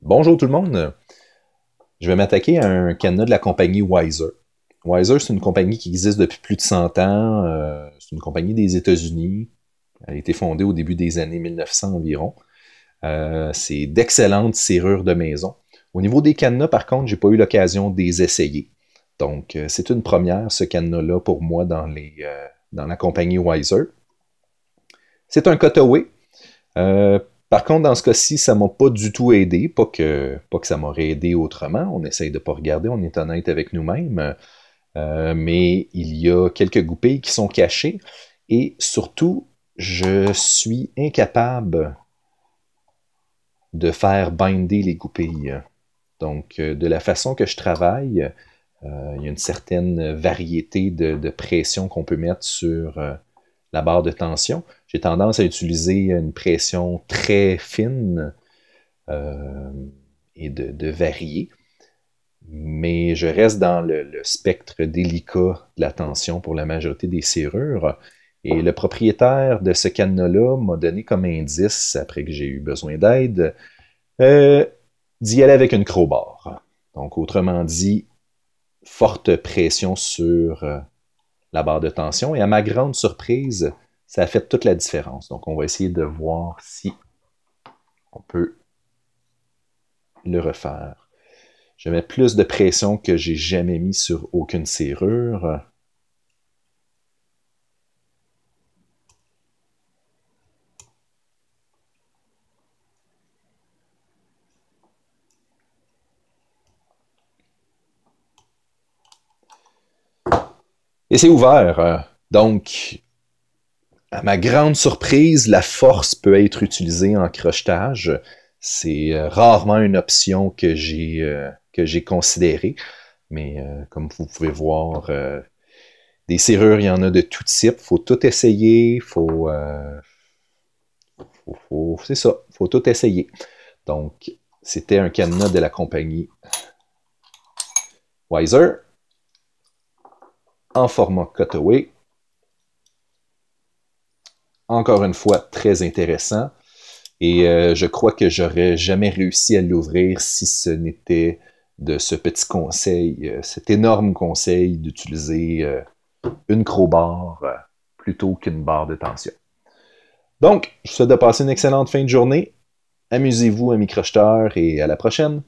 Bonjour tout le monde. Je vais m'attaquer à un cadenas de la compagnie Weiser. Weiser, c'est une compagnie qui existe depuis plus de 100 ans. C'est une compagnie des États-Unis. Elle a été fondée au début des années 1900 environ. C'est d'excellentes serrures de maison. Au niveau des cadenas, par contre, j'ai pas eu l'occasion de les essayer. Donc, c'est une première, ce cadenas-là, pour moi, dans la compagnie Weiser. C'est un cutaway. Par contre, dans ce cas-ci, ça m'a pas du tout aidé. Pas que ça m'aurait aidé autrement. On essaye de pas regarder, on est honnête avec nous-mêmes. Mais il y a quelques goupilles qui sont cachées. Et surtout, je suis incapable de faire binder les goupilles. Donc, de la façon que je travaille, il y a une certaine variété de pression qu'on peut mettre sur la barre de tension. J'ai tendance à utiliser une pression très fine et de varier, mais je reste dans le spectre délicat de la tension pour la majorité des serrures. Et le propriétaire de ce cadenas-là m'a donné comme indice, après que j'ai eu besoin d'aide, euh, d'y aller avec une crowbar. Donc, autrement dit, forte pression sur la barre de tension. Et à ma grande surprise, ça a fait toute la différence. Donc, on va essayer de voir si on peut le refaire. Je mets plus de pression que j'ai jamais mis sur aucune serrure. Et c'est ouvert. Donc, à ma grande surprise, la force peut être utilisée en crochetage. C'est rarement une option que j'ai considérée. Mais comme vous pouvez voir, des serrures, il y en a de tout type. Faut tout essayer. C'est ça. Faut tout essayer. Donc, c'était un cadenas de la compagnie Weiser en format cutaway. Encore une fois, très intéressant. Et je crois que j'aurais jamais réussi à l'ouvrir si ce n'était de ce petit conseil, cet énorme conseil d'utiliser une crowbar plutôt qu'une barre de tension. Donc, je vous souhaite de passer une excellente fin de journée. Amusez-vous, amis crocheteurs, et à la prochaine!